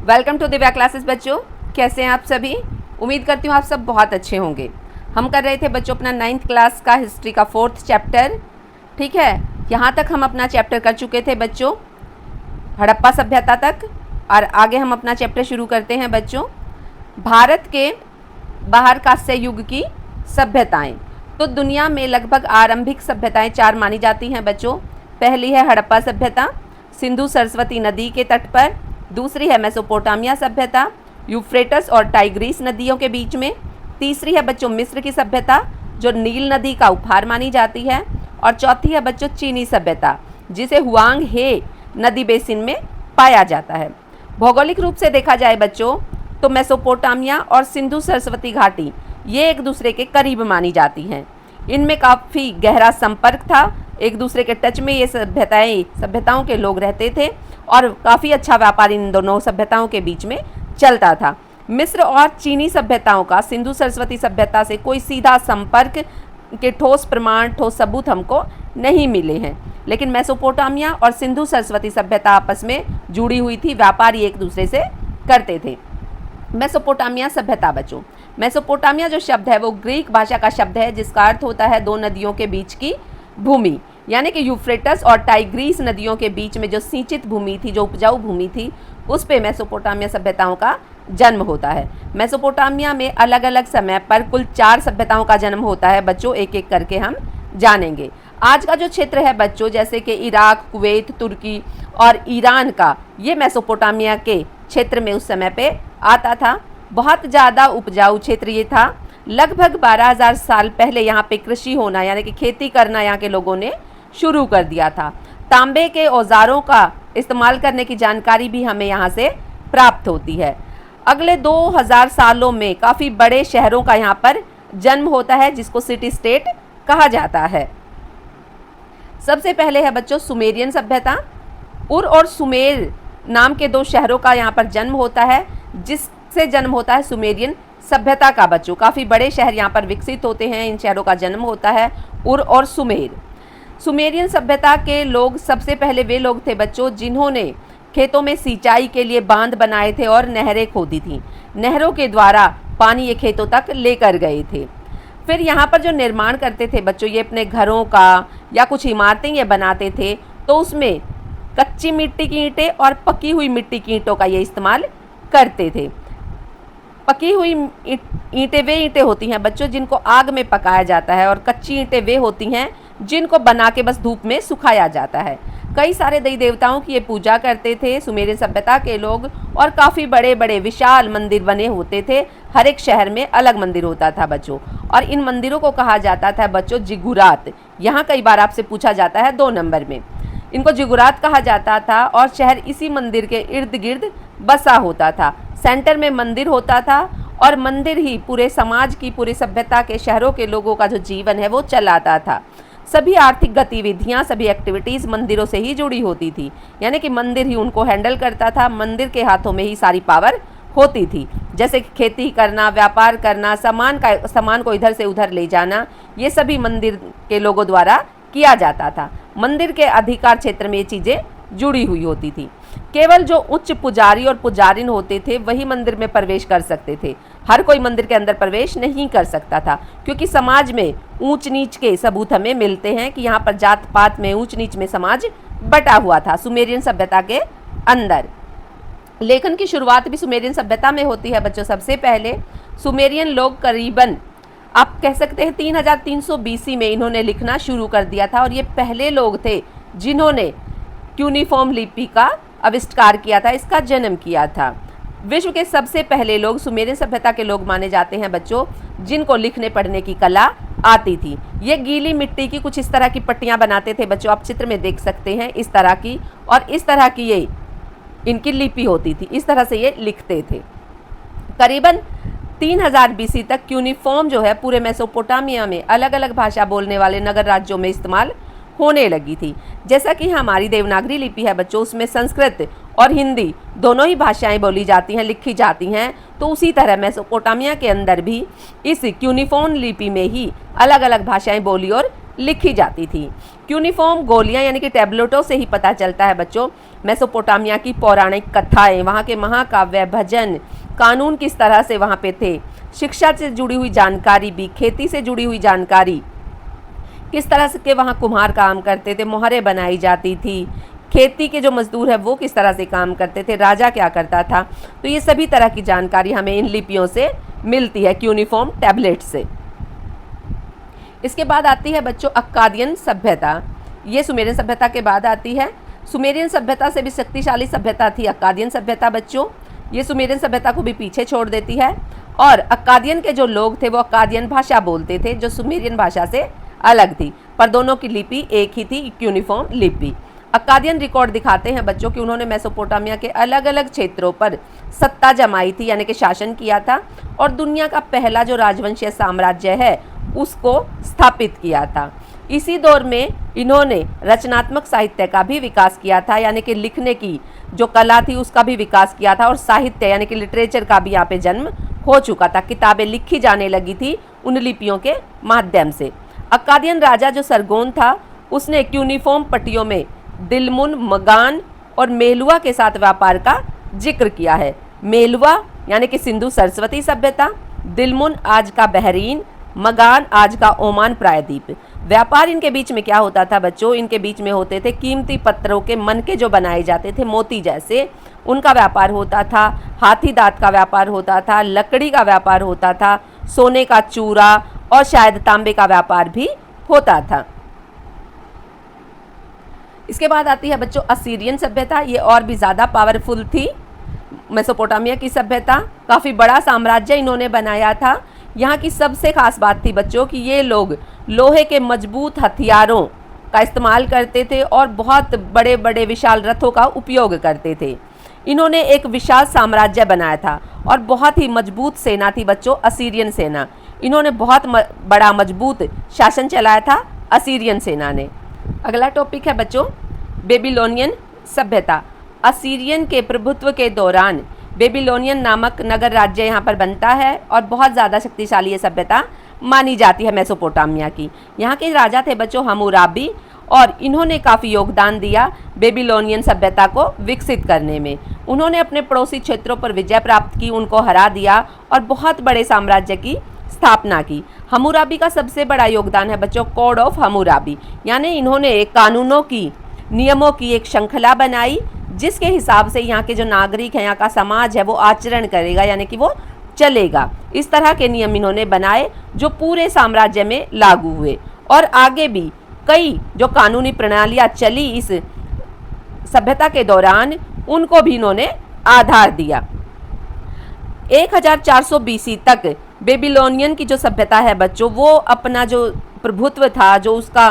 Welcome to Divya classes बच्चों। कैसे हैं आप सभी? उम्मीद करती हूँ आप सब बहुत अच्छे होंगे। हम कर रहे थे बच्चों अपना 9th क्लास का हिस्ट्री का 4th चैप्टर। ठीक है, यहाँ तक हम अपना चैप्टर कर चुके थे बच्चों, हड़प्पा सभ्यता तक। और आगे हम अपना चैप्टर शुरू करते हैं बच्चों, भारत के बाहर कांस्य युग की सभ्यताएँ। तो दुनिया में लगभग आरंभिक सभ्यताएँ 4 मानी जाती हैं बच्चों। पहली है हड़प्पा सभ्यता, सिंधु सरस्वती नदी के तट पर। दूसरी है मेसोपोटामिया सभ्यता, यूफ्रेटस और टाइग्रीस नदियों के बीच में। तीसरी है बच्चों मिस्र की सभ्यता, जो नील नदी का उपहार मानी जाती है। और चौथी है बच्चों चीनी सभ्यता, जिसे हुआंग हे नदी बेसिन में पाया जाता है। भौगोलिक रूप से देखा जाए बच्चों तो मेसोपोटामिया और सिंधु सरस्वती घाटी ये एक दूसरे के करीब मानी जाती हैं। इनमें काफ़ी गहरा संपर्क था, एक दूसरे के टच में ये सभ्यताओं के लोग रहते थे और काफ़ी अच्छा व्यापार इन दोनों सभ्यताओं के बीच में चलता था। मिस्र और चीनी सभ्यताओं का सिंधु सरस्वती सभ्यता से कोई सीधा संपर्क के ठोस प्रमाण, ठोस सबूत हमको नहीं मिले हैं, लेकिन मेसोपोटामिया और सिंधु सरस्वती सभ्यता आपस में जुड़ी हुई थी, व्यापार एक दूसरे से करते थे। मेसोपोटामिया सभ्यता बच्चों, मेसोपोटामिया जो शब्द है वो ग्रीक भाषा का शब्द है, जिसका अर्थ होता है 2 नदियों के बीच की भूमि। यानी कि यूफ्रेटस और टाइग्रीस नदियों के बीच में जो सिंचित भूमि थी, जो उपजाऊ भूमि थी, उस पे मेसोपोटामिया सभ्यताओं का जन्म होता है। मेसोपोटामिया में अलग अलग समय पर कुल 4 सभ्यताओं का जन्म होता है बच्चों, एक एक करके हम जानेंगे। आज का जो क्षेत्र है बच्चों, जैसे कि इराक, कुवैत, तुर्की और ईरान का, ये मेसोपोटामिया के क्षेत्र में उस समय पे आता था। बहुत ज़्यादा उपजाऊ क्षेत्र ये था। लगभग 12,000 साल पहले यहाँ पे कृषि होना, यानी कि खेती करना यहाँ के लोगों ने शुरू कर दिया था। तांबे के औजारों का इस्तेमाल करने की जानकारी भी हमें यहाँ से प्राप्त होती है। अगले 2000 सालों में काफ़ी बड़े शहरों का यहाँ पर जन्म होता है, जिसको सिटी स्टेट कहा जाता है। सबसे पहले है बच्चों सुमेरियन सभ्यता। उर और सुमेर नाम के 2 शहरों का यहाँ पर जन्म होता है, जिससे जन्म होता है सुमेरियन सभ्यता का बच्चों। काफ़ी बड़े शहर यहाँ पर विकसित होते हैं, इन शहरों का जन्म होता है उर और सुमेर। सुमेरियन सभ्यता के लोग सबसे पहले वे लोग थे बच्चों जिन्होंने खेतों में सिंचाई के लिए बांध बनाए थे और नहरें खोदी थी। नहरों के द्वारा पानी ये खेतों तक लेकर गए थे। फिर यहाँ पर जो निर्माण करते थे बच्चों, ये अपने घरों का या कुछ इमारतें ये बनाते थे, तो उसमें कच्ची मिट्टी की ईंटें और पकी हुई मिट्टी की ईंटों का ये इस्तेमाल करते थे। पकी हुई ईंटें वे ईंटें होती हैं बच्चों जिनको आग में पकाया जाता है, और कच्ची ईंटें वे होती हैं जिनको बना के बस धूप में सुखाया जाता है। कई सारे देवी देवताओं की ये पूजा करते थे सुमेरियन सभ्यता के लोग, और काफ़ी बड़े बड़े विशाल मंदिर बने होते थे। हर एक शहर में अलग मंदिर होता था बच्चों, और इन मंदिरों को कहा जाता था बच्चों जिगुरात। यहाँ कई बार आपसे पूछा जाता है 2 नंबर में, इनको जिगुरात कहा जाता था। और शहर इसी मंदिर के इर्द गिर्द बसा होता था। सेंटर में मंदिर होता था, और मंदिर ही पूरे समाज की, पूरी सभ्यता के, शहरों के लोगों का जो जीवन है वो चलाता था। सभी आर्थिक गतिविधियां, सभी एक्टिविटीज़ मंदिरों से ही जुड़ी होती थी, यानी कि मंदिर ही उनको हैंडल करता था। मंदिर के हाथों में ही सारी पावर होती थी, जैसे खेती करना, व्यापार करना, सामान को इधर से उधर ले जाना, ये सभी मंदिर के लोगों द्वारा किया जाता था। मंदिर के अधिकार क्षेत्र में ये चीज़ें जुड़ी हुई होती थी। केवल जो उच्च पुजारी और पुजारिन होते थे वही मंदिर में प्रवेश कर सकते थे। हर कोई मंदिर के अंदर प्रवेश नहीं कर सकता था, क्योंकि समाज में ऊंच नीच के सबूत हमें मिलते हैं कि यहाँ पर जात पात में, ऊंच नीच में समाज बटा हुआ था सुमेरियन सभ्यता के अंदर। लेखन की शुरुआत भी सुमेरियन सभ्यता में होती है बच्चों। सबसे पहले सुमेरियन लोग करीबन, आप कह सकते हैं 3300 BC में इन्होंने लिखना शुरू कर दिया था, और ये पहले लोग थे जिन्होंने क्यूनिफॉर्म लिपि का आविष्कार किया था, इसका जन्म किया था। विश्व के सबसे पहले लोग सुमेरियन सभ्यता के लोग माने जाते हैं बच्चों, जिनको लिखने पढ़ने की कला आती थी। ये गीली मिट्टी की कुछ इस तरह की पट्टियाँ बनाते थे बच्चों, आप चित्र में देख सकते हैं इस तरह की, और इस तरह की ये इनकी लिपि होती थी, इस तरह से ये लिखते थे। करीबन 3000 BC तक क्यूनिफॉर्म जो है पूरे मेसोपोटामिया में अलग अलग भाषा बोलने वाले नगर राज्यों में इस्तेमाल होने लगी थी। जैसा कि हमारी देवनागरी लिपि है बच्चों, उसमें संस्कृत और हिंदी दोनों ही भाषाएं बोली जाती हैं, लिखी जाती हैं। तो उसी तरह मेसोपोटामिया के अंदर भी इस क्यूनिफॉर्म लिपि में ही अलग अलग भाषाएं बोली और लिखी जाती थी। क्यूनिफॉर्म गोलियां यानी कि टैबलेटों से ही पता चलता है बच्चों। मेसोपोटामिया की पौराणिक कथाएं, वहाँ के महाकाव्य, भजन, कानून किस तरह से वहाँ पे थे, शिक्षा से जुड़ी हुई जानकारी भी, खेती से जुड़ी हुई जानकारी, किस तरह से के वहाँ कुम्हार काम करते थे, मोहरें बनाई जाती थी, खेती के जो मजदूर है वो किस तरह से काम करते थे, राजा क्या करता था, तो ये सभी तरह की जानकारी हमें इन लिपियों से मिलती है, क्यूनिफॉर्म टैबलेट से। इसके बाद आती है बच्चों अक्कादियन सभ्यता। ये सुमेरियन सभ्यता के बाद आती है। सुमेरियन सभ्यता से भी शक्तिशाली सभ्यता थी अक्कादियन सभ्यता बच्चों। ये सुमेरियन सभ्यता को भी पीछे छोड़ देती है। और अक्कादियन के जो लोग थे वो अक्कादियन भाषा बोलते थे, जो सुमेरियन भाषा से अलग थी, पर दोनों की लिपि एक ही थी, यूनिफॉर्म लिपि। अक्कादियन रिकॉर्ड दिखाते हैं बच्चों कि उन्होंने मेसोपोटामिया के अलग अलग क्षेत्रों पर सत्ता जमाई थी, यानी कि शासन किया था, और दुनिया का पहला जो राजवंशीय साम्राज्य है उसको स्थापित किया था। इसी दौर में इन्होंने रचनात्मक साहित्य का भी विकास किया था, यानी कि लिखने की जो कला थी उसका भी विकास किया था, और साहित्य यानी कि लिटरेचर का भी यहाँ पे जन्म हो चुका था। किताबें लिखी जाने लगी थी उन लिपियों के माध्यम से। अक्कादियन राजा जो सरगोन था उसने क्यूनिफॉर्म पट्टियों में दिलमुन, मगान और मेलुआ के साथ व्यापार का जिक्र किया है। मेलुआ यानी कि सिंधु सरस्वती सभ्यता, दिलमुन आज का बहरीन, मगान आज का ओमान प्रायद्वीप। व्यापार इनके बीच में क्या होता था बच्चों, इनके बीच में होते थे कीमती पत्थरों के मनके जो बनाए जाते थे मोती जैसे, उनका व्यापार होता था, हाथी दांत का व्यापार होता था, लकड़ी का व्यापार होता था, सोने का चूरा और शायद तांबे का व्यापार भी होता था। इसके बाद आती है बच्चों असीरियन सभ्यता। ये और भी ज़्यादा पावरफुल थी। मेसोपोटामिया की सभ्यता काफ़ी बड़ा साम्राज्य इन्होंने बनाया था। यहाँ की सबसे खास बात थी बच्चों कि ये लोग लोहे के मजबूत हथियारों का इस्तेमाल करते थे और बहुत बड़े बड़े विशाल रथों का उपयोग करते थे। इन्होंने एक विशाल साम्राज्य बनाया था और बहुत ही मजबूत सेना थी बच्चों असीरियन सेना। इन्होंने बहुत बड़ा मजबूत शासन चलाया था असीरियन सेना ने। अगला टॉपिक है बच्चों बेबीलोनियन सभ्यता। असीरियन के प्रभुत्व के दौरान बेबीलोनियन नामक नगर राज्य यहाँ पर बनता है और बहुत ज़्यादा शक्तिशाली ये सभ्यता मानी जाती है मेसोपोटामिया की। यहाँ के राजा थे बच्चों हम्मुराबी और इन्होंने काफ़ी योगदान दिया बेबीलोनियन सभ्यता को विकसित करने में। उन्होंने अपने पड़ोसी क्षेत्रों पर विजय प्राप्त की, उनको हरा दिया और बहुत बड़े साम्राज्य की स्थापना की। हम्मुराबी का सबसे बड़ा योगदान है बच्चों कोड ऑफ हम्मुराबी, यानी इन्होंने कानूनों की, नियमों की एक श्रृंखला बनाई जिसके हिसाब से यहाँ के जो नागरिक हैं, यहाँ का समाज है वो आचरण करेगा, यानी कि वो चलेगा। इस तरह के नियम इन्होंने बनाए जो पूरे साम्राज्य में लागू हुए और आगे भी कई जो कानूनी प्रणालियाँ चली इस सभ्यता के दौरान उनको भी इन्होंने आधार दिया। 1400 BC तक बेबीलोनियन की जो सभ्यता है बच्चों वो अपना जो प्रभुत्व था, जो उसका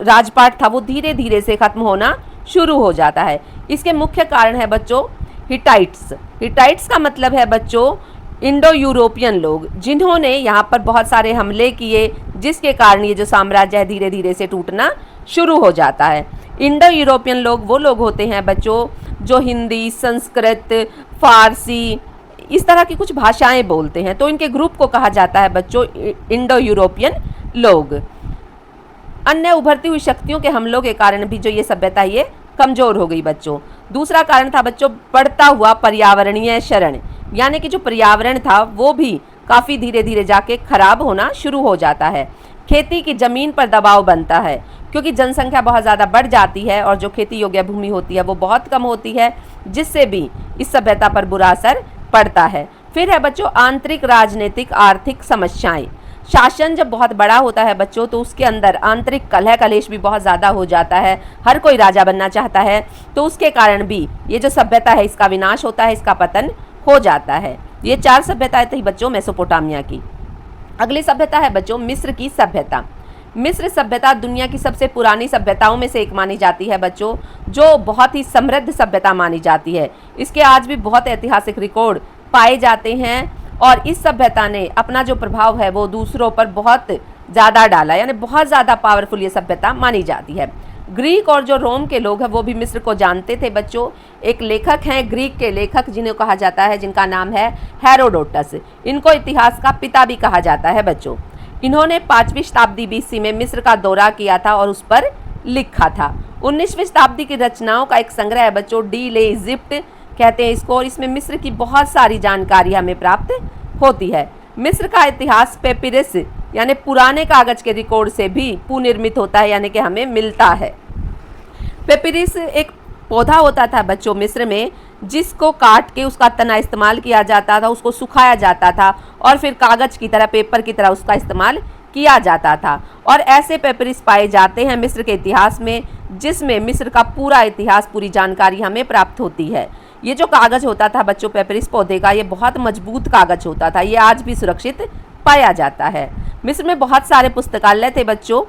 राजपाट था, वो धीरे धीरे से खत्म होना शुरू हो जाता है। इसके मुख्य कारण है बच्चों हिटाइट्स। हिटाइट्स का मतलब है बच्चों इंडो यूरोपियन लोग, जिन्होंने यहाँ पर बहुत सारे हमले किए जिसके कारण ये जो साम्राज्य है धीरे धीरे से टूटना शुरू हो जाता है। इंडो यूरोपियन लोग वो लोग होते हैं बच्चों जो हिंदी, संस्कृत, फारसी इस तरह की कुछ भाषाएं बोलते हैं, तो इनके ग्रुप को कहा जाता है बच्चों इंडो यूरोपियन लोग। अन्य उभरती हुई शक्तियों के हमलों के कारण भी जो ये सभ्यता ये कमज़ोर हो गई बच्चों। दूसरा कारण था बच्चों बढ़ता हुआ पर्यावरणीय क्षरण, यानी कि जो पर्यावरण था वो भी काफ़ी धीरे धीरे जाके खराब होना शुरू हो जाता है। खेती की ज़मीन पर दबाव बनता है क्योंकि जनसंख्या बहुत ज़्यादा बढ़ जाती है और जो खेती योग्य भूमि होती है वो बहुत कम होती है, जिससे भी इस सभ्यता पर बुरा असर पड़ता है। फिर है बच्चों आंतरिक राजनीतिक आर्थिक समस्याएं। शासन जब बहुत बड़ा होता है बच्चों तो उसके अंदर आंतरिक कलह कलेश भी बहुत ज़्यादा हो जाता है। हर कोई राजा बनना चाहता है, तो उसके कारण भी ये जो सभ्यता है इसका विनाश होता है, इसका पतन हो जाता है। ये 4 सभ्यताएं थी बच्चों मेसोपोटामिया की। अगली सभ्यता है बच्चों मिस्र की सभ्यता। मिस्र सभ्यता दुनिया की सबसे पुरानी सभ्यताओं में से एक मानी जाती है बच्चों, जो बहुत ही समृद्ध सभ्यता मानी जाती है। इसके आज भी बहुत ऐतिहासिक रिकॉर्ड पाए जाते हैं और इस सभ्यता ने अपना जो प्रभाव है वो दूसरों पर बहुत ज़्यादा डाला, यानी बहुत ज़्यादा पावरफुल ये सभ्यता मानी जाती है। ग्रीक और जो रोम के लोग हैं वो भी मिस्र को जानते थे बच्चों। एक लेखक हैं ग्रीक के लेखक जिन्हें कहा जाता है, जिनका नाम है हेरोडोटस। इनको इतिहास का पिता भी कहा जाता है बच्चों। इन्होंने 5वीं शताब्दी BC में मिस्र का दौरा किया था और उस पर लिखा था। 19वीं शताब्दी की रचनाओं का एक संग्रह है बच्चों, डी ले इजिप्ट कहते हैं इसको, और इसमें मिस्र की बहुत सारी जानकारी हमें प्राप्त होती है। मिस्र का इतिहास पेपिरस यानी पुराने कागज के रिकॉर्ड से भी पुनर्निर्मित होता है, यानी कि हमें मिलता है। पेपिरस एक पौधा होता था बच्चों मिस्र में, जिसको काट के उसका तना इस्तेमाल किया जाता था, उसको सुखाया जाता था और फिर कागज की तरह, पेपर की तरह उसका इस्तेमाल किया जाता था। और ऐसे पेपिरस पाए जाते हैं मिस्र के इतिहास में, जिसमें मिस्र का पूरा इतिहास, पूरी जानकारी हमें प्राप्त होती है। ये जो कागज होता था बच्चों पेपिरस पौधे का, ये बहुत मजबूत कागज होता था, ये आज भी सुरक्षित पाया जाता है। मिस्र में बहुत सारे पुस्तकालय थे बच्चों।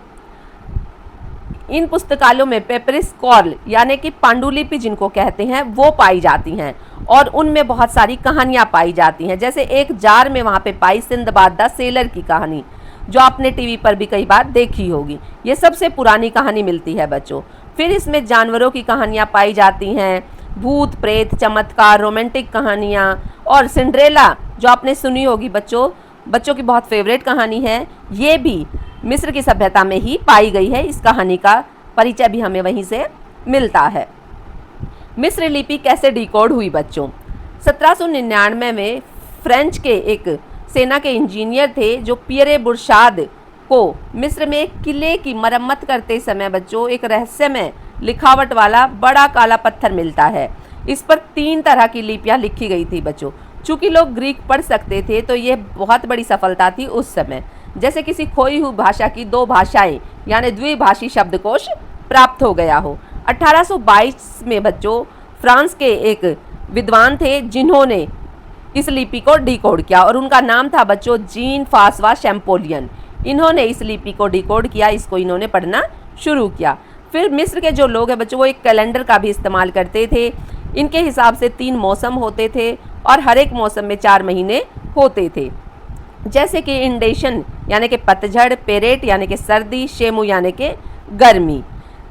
इन पुस्तकालयों में पेपिरस कॉर्ल यानी कि पांडुलिपि जिनको कहते हैं वो पाई जाती हैं, और उनमें बहुत सारी कहानियाँ पाई जाती हैं। जैसे एक जार में वहाँ पे पाई सिंदबाद द सेलर की कहानी, जो आपने टीवी पर भी कई बार देखी होगी। ये सबसे पुरानी कहानी मिलती है बच्चों। फिर इसमें जानवरों की कहानियाँ पाई जाती हैं, भूत प्रेत, चमत्कार, रोमांटिक कहानियाँ, और सिंड्रेला जो आपने सुनी होगी बच्चों की बहुत फेवरेट कहानी है, ये भी मिस्र की सभ्यता में ही पाई गई है। इस कहानी का परिचय भी हमें वहीं से मिलता है। मिस्र लिपि कैसे डिकोड हुई बच्चों? 1799 में फ्रेंच के एक सेना के इंजीनियर थे जो पियरे बुरशाद को मिस्र में एक किले की मरम्मत करते समय बच्चों एक रहस्यमय लिखावट वाला बड़ा काला पत्थर मिलता है। इस पर 3 तरह की लिपियाँ लिखी गई थी बच्चों। चूँकि लोग ग्रीक पढ़ सकते थे तो ये बहुत बड़ी सफलता थी उस समय। जैसे किसी खोई हुई भाषा की 2 भाषाएं यानी द्विभाषी शब्दकोश प्राप्त हो गया हो। 1822 में बच्चों फ्रांस के एक विद्वान थे जिन्होंने इस लिपि को डिकोड किया, और उनका नाम था बच्चों जीन फ्रांसवा शैम्पोलियन। इन्होंने इस लिपि को डिकोड किया, इसको इन्होंने पढ़ना शुरू किया। फिर मिस्र के जो लोग हैं बच्चों वो एक कैलेंडर का भी इस्तेमाल करते थे। इनके हिसाब से 3 मौसम होते थे और हर एक मौसम में 4 महीने होते थे, जैसे कि इंडेशन यानी कि पतझड़, पेरेट यानी कि सर्दी, शेमू यानी कि गर्मी।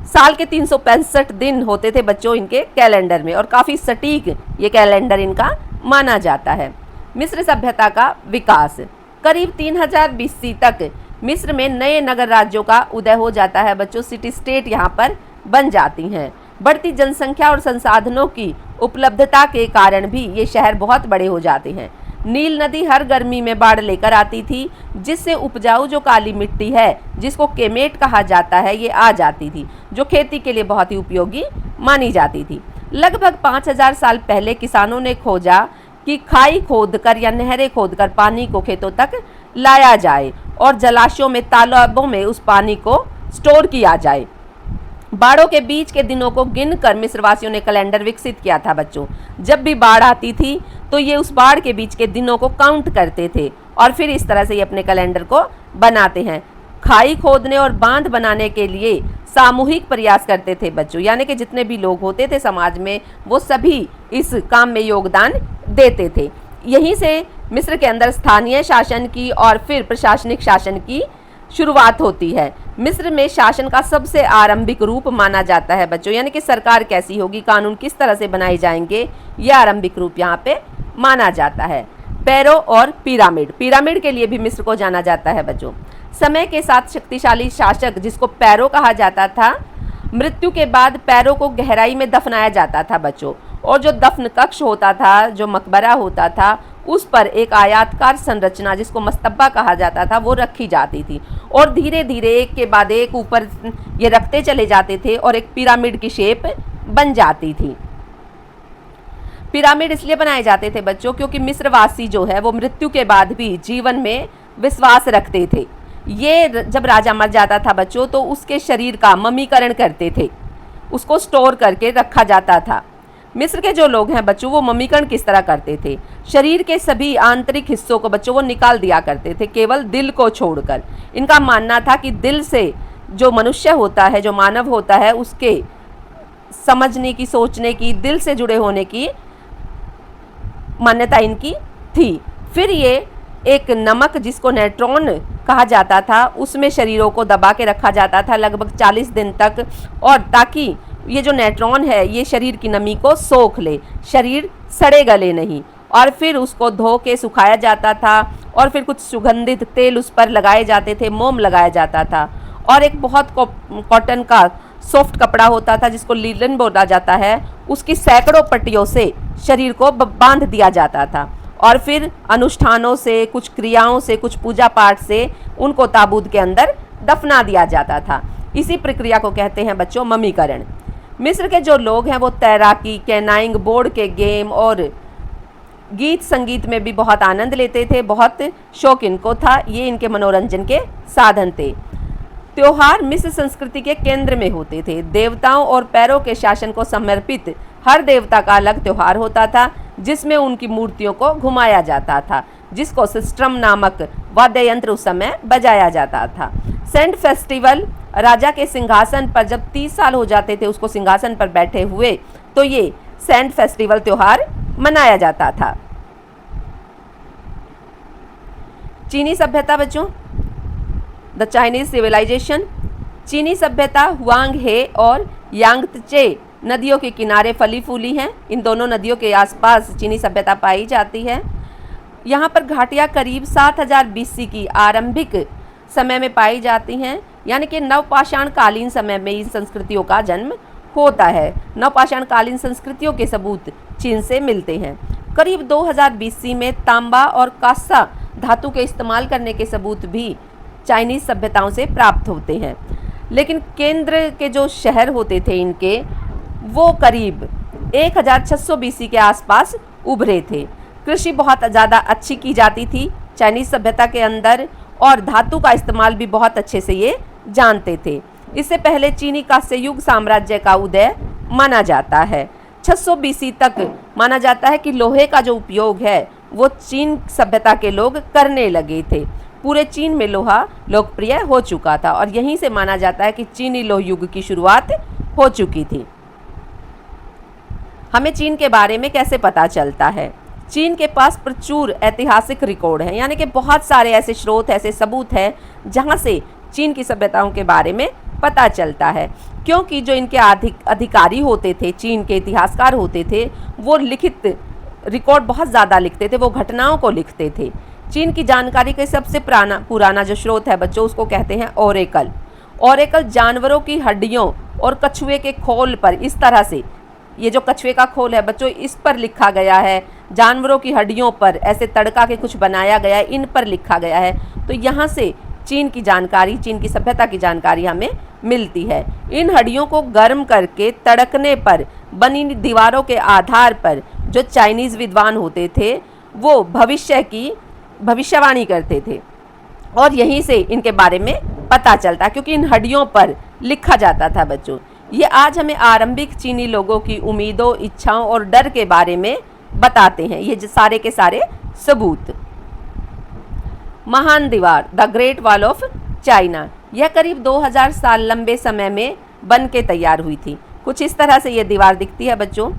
साल के 365 दिन होते थे बच्चों इनके कैलेंडर में, और काफ़ी सटीक ये कैलेंडर इनका माना जाता है। मिस्र सभ्यता का विकास करीब 3000 BC तक मिस्र में नए नगर राज्यों का उदय हो जाता है बच्चों। सिटी स्टेट यहाँ पर बन जाती हैं। बढ़ती जनसंख्या और संसाधनों की उपलब्धता के कारण भी ये शहर बहुत बड़े हो जाते हैं। नील नदी हर गर्मी में बाढ़ लेकर आती थी, जिससे उपजाऊ जो काली मिट्टी है जिसको केमेट कहा जाता है ये आ जाती थी, जो खेती के लिए बहुत ही उपयोगी मानी जाती थी। लगभग 5000 साल पहले किसानों ने खोजा कि खाई खोदकर या नहरें खोदकर पानी को खेतों तक लाया जाए और जलाशयों में, तालाबों में उस पानी को स्टोर किया जाए। बाढ़ों के बीच के दिनों को गिनकर मिस्रवासियों ने कैलेंडर विकसित किया था बच्चों। जब भी बाढ़ आती थी तो ये उस बाढ़ के बीच के दिनों को काउंट करते थे और फिर इस तरह से ये अपने कैलेंडर को बनाते हैं। खाई खोदने और बांध बनाने के लिए सामूहिक प्रयास करते थे बच्चों, यानी कि जितने भी लोग होते थे समाज में वो सभी इस काम में योगदान देते थे। यहीं से मिस्र के अंदर स्थानीय शासन की और फिर प्रशासनिक शासन की शुरुआत होती है। मिस्र में शासन का सबसे आरंभिक रूप माना जाता है बच्चों, यानी कि सरकार कैसी होगी, कानून किस तरह से बनाए जाएंगे, यह आरंभिक रूप यहाँ पे माना जाता है। पैरो और पिरामिड, पिरामिड के लिए भी मिस्र को जाना जाता है बच्चों। समय के साथ शक्तिशाली शासक जिसको पैरो कहा जाता था, मृत्यु के बाद पैरो को गहराई में दफनाया जाता था बच्चों, और जो दफन कक्ष होता था, जो मकबरा होता था, उस पर एक आयताकार संरचना जिसको मस्तबा कहा जाता था वो रखी जाती थी, और धीरे धीरे एक के बाद एक ऊपर ये रखते चले जाते थे और एक पिरामिड की शेप बन जाती थी। पिरामिड इसलिए बनाए जाते थे बच्चों क्योंकि मिस्रवासी जो है वो मृत्यु के बाद भी जीवन में विश्वास रखते थे। ये जब राजा मर जाता था बच्चों तो उसके शरीर का मम्मीकरण करते थे, उसको स्टोर करके रखा जाता था। मिस्र के जो लोग हैं बच्चों वो मम्मीकरण किस तरह करते थे, शरीर के सभी आंतरिक हिस्सों को बच्चों वो निकाल दिया करते थे, केवल दिल को छोड़कर। इनका मानना था कि दिल से जो मनुष्य होता है, जो मानव होता है, उसके समझने की, सोचने की, दिल से जुड़े होने की मान्यता इनकी थी। फिर ये एक नमक जिसको नेट्रॉन कहा जाता था उसमें शरीरों को दबा के रखा जाता था लगभग 40 दिन तक, और ताकि ये जो नेट्रॉन है ये शरीर की नमी को सोख ले, शरीर सड़े गले नहीं। और फिर उसको धो के सुखाया जाता था और फिर कुछ सुगंधित तेल उस पर लगाए जाते थे, मोम लगाया जाता था, और एक बहुत कॉटन का सॉफ्ट कपड़ा होता था जिसको लीलन बोला जाता है, उसकी सैकड़ों पट्टियों से शरीर को बांध दिया जाता था और फिर अनुष्ठानों से, कुछ क्रियाओं से, कुछ पूजा पाठ से उनको ताबूत के अंदर दफना दिया जाता था। इसी प्रक्रिया को कहते हैं बच्चों ममीकरण। मिस्र के जो लोग हैं वो तैराकी, कैनाइंग, बोर्ड के गेम और गीत संगीत में भी बहुत आनंद लेते थे। बहुत शौक इनको था, ये इनके मनोरंजन के साधन थे। त्योहार मिस्र संस्कृति के केंद्र में होते थे। देवताओं और पैरों के शासन को समर्पित हर देवता का अलग त्योहार होता था जिसमें उनकी मूर्तियों को घुमाया जाता था, जिसको सिस्ट्रम नामक वाद्य यंत्र उस समय बजाया जाता था। सेंट फेस्टिवल, राजा के सिंहासन पर जब 30 साल हो जाते थे उसको सिंहासन पर बैठे हुए, तो ये सेंट फेस्टिवल त्योहार मनाया जाता था। चीनी सभ्यता बच्चों, द चाइनीज सिविलाइजेशन। चीनी सभ्यता हुआंग हे और यांगत्चे नदियों के किनारे फली फूली हैं। इन दोनों नदियों के आसपास चीनी सभ्यता पाई जाती है। यहाँ पर घाटियाँ करीब 7000 BC की आरंभिक समय में पाई जाती हैं, यानी कि नवपाषाण कालीन समय में इन संस्कृतियों का जन्म होता है। नवपाषाण कालीन संस्कृतियों के सबूत चीन से मिलते हैं। करीब 2000 BC में तांबा और कांसा धातु के इस्तेमाल करने के सबूत भी चाइनीज सभ्यताओं से प्राप्त होते हैं। लेकिन केंद्र के जो शहर होते थे इनके, वो करीब 1600 BC के आसपास उभरे थे। कृषि बहुत ज़्यादा अच्छी की जाती थी चाइनीज सभ्यता के अंदर और धातु का इस्तेमाल भी बहुत अच्छे से ये जानते थे। इससे पहले चीनी कांस्य युग साम्राज्य का उदय माना जाता है। 600 BC तक माना जाता है कि लोहे का जो उपयोग है वो चीन सभ्यता के लोग करने लगे थे। पूरे चीन में लोहा लोकप्रिय हो चुका था और यहीं से माना जाता है कि चीनी लोह युग की शुरुआत हो चुकी थी। हमें चीन के बारे में कैसे पता चलता है? चीन के पास प्रचुर ऐतिहासिक रिकॉर्ड हैं, यानी कि बहुत सारे ऐसे स्रोत, ऐसे सबूत हैं जहां से चीन की सभ्यताओं के बारे में पता चलता है। क्योंकि जो इनके अधिकारी होते थे, चीन के इतिहासकार होते थे, वो लिखित रिकॉर्ड बहुत ज़्यादा लिखते थे, वो घटनाओं को लिखते थे। चीन की जानकारी का सबसे पुराना जो स्रोत है बच्चों, उसको कहते हैं ओरेकल। ओरेकल जानवरों की हड्डियों और कछुए के खोल पर इस तरह से, ये जो कछुए का खोल है बच्चों, इस पर लिखा गया है। जानवरों की हड्डियों पर ऐसे तड़का के कुछ बनाया गया है, इन पर लिखा गया है। तो यहाँ से चीन की जानकारी, चीन की सभ्यता की जानकारी हमें मिलती है। इन हड्डियों को गर्म करके तड़कने पर बनी दीवारों के आधार पर जो चाइनीज़ विद्वान होते थे वो भविष्य की भविष्यवाणी करते थे और यहीं से इनके बारे में पता चलता, क्योंकि इन हड्डियों पर लिखा जाता था बच्चों। ये आज हमें आरंभिक चीनी लोगों की उम्मीदों, इच्छाओं और डर के बारे में बताते हैं, ये सारे के सारे सबूत। महान दीवार, the great wall of China, यह करीब 2000 साल लंबे समय में बन के तैयार हुई थी। कुछ इस तरह से ये दीवार दिखती है बच्चों।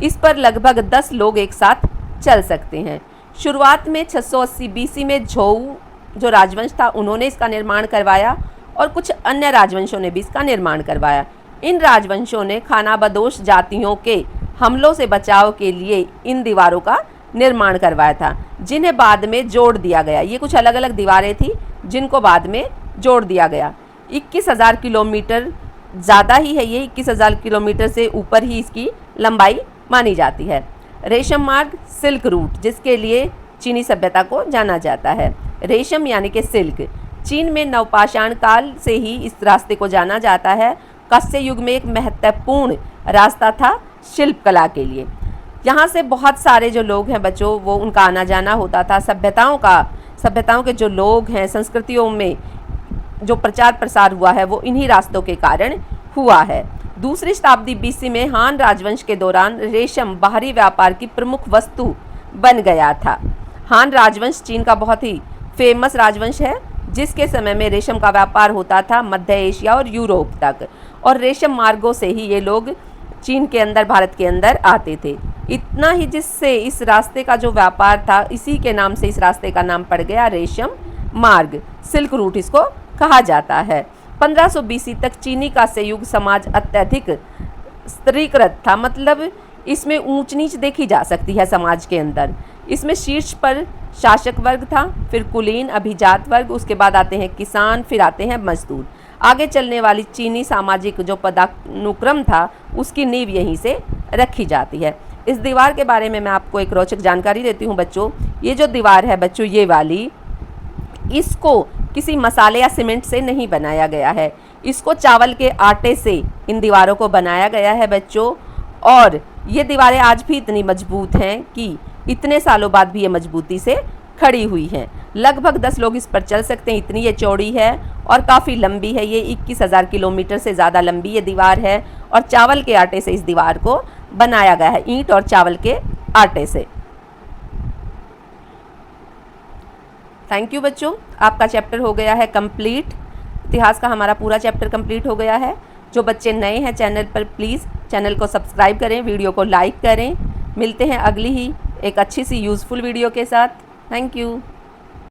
इस पर लगभग 10 लोग एक साथ चल सकते हैं। शुरुआत में 680 BC में झोउ जो राजवंश था उन्होंने इसका निर्माण करवाया और कुछ अन्य राजवंशों ने भी इसका निर्माण करवाया। इन राजवंशों ने खानाबदोश जातियों के हमलों से बचाव के लिए इन दीवारों का निर्माण करवाया था, जिन्हें बाद में जोड़ दिया गया। ये कुछ अलग अलग दीवारें थी जिनको बाद में जोड़ दिया गया। 21,000 किलोमीटर ज़्यादा ही है, ये 21,000 किलोमीटर से ऊपर ही इसकी लंबाई मानी जाती है। रेशम मार्ग, सिल्क रूट, जिसके लिए चीनी सभ्यता को जाना जाता है। रेशम यानी कि सिल्क, चीन में नवपाषाण काल से ही इस रास्ते को जाना जाता है। कांस्य युग में एक महत्वपूर्ण रास्ता था शिल्पकला के लिए। यहाँ से बहुत सारे जो लोग हैं बच्चों, वो उनका आना जाना होता था। सभ्यताओं के जो लोग हैं, संस्कृतियों में जो प्रचार प्रसार हुआ है वो इन्हीं रास्तों के कारण हुआ है। दूसरी शताब्दी BC में हान राजवंश के दौरान रेशम बाहरी व्यापार की प्रमुख वस्तु बन गया था। हान राजवंश चीन का बहुत ही फेमस राजवंश है, जिसके समय में रेशम का व्यापार होता था मध्य एशिया और यूरोप तक, और रेशम मार्गों से ही ये लोग चीन के अंदर, भारत के अंदर आते थे। इतना ही जिससे इस रास्ते का जो व्यापार था, इसी के नाम से इस रास्ते का नाम पड़ गया रेशम मार्ग, सिल्क रूट इसको कहा जाता है। 1500 BC तक चीनी कांस्य युग समाज अत्यधिक स्त्रीकृत था, मतलब इसमें ऊंच नीच देखी जा सकती है समाज के अंदर। इसमें शीर्ष पर शासक वर्ग था, फिर कुलीन, अभिजात वर्ग, उसके बाद आते हैं किसान, फिर आते हैं मजदूर। आगे चलने वाली चीनी सामाजिक जो पदानुक्रम था उसकी नींव यहीं से रखी जाती है। इस दीवार के बारे में मैं आपको एक रोचक जानकारी देती हूँ बच्चों। ये जो दीवार है बच्चों, ये वाली, इसको किसी मसाले या सीमेंट से नहीं बनाया गया है, इसको चावल के आटे से इन दीवारों को बनाया गया है बच्चों। और ये दीवारें आज भी इतनी मजबूत हैं कि इतने सालों बाद भी ये मजबूती से खड़ी हुई हैं। लगभग 10 लोग इस पर चल सकते हैं, इतनी ये चौड़ी है और काफ़ी लंबी है। ये 21,000 किलोमीटर से ज़्यादा लंबी ये दीवार है और चावल के आटे से इस दीवार को बनाया गया है, ईंट और चावल के आटे से। थैंक यू बच्चों, आपका चैप्टर हो गया है कंप्लीट। इतिहास का हमारा पूरा चैप्टर कंप्लीट हो गया है। जो बच्चे नए हैं चैनल पर, प्लीज़ चैनल को सब्सक्राइब करें, वीडियो को लाइक करें। मिलते हैं अगली ही एक अच्छी सी यूज़फुल वीडियो के साथ। Thank you.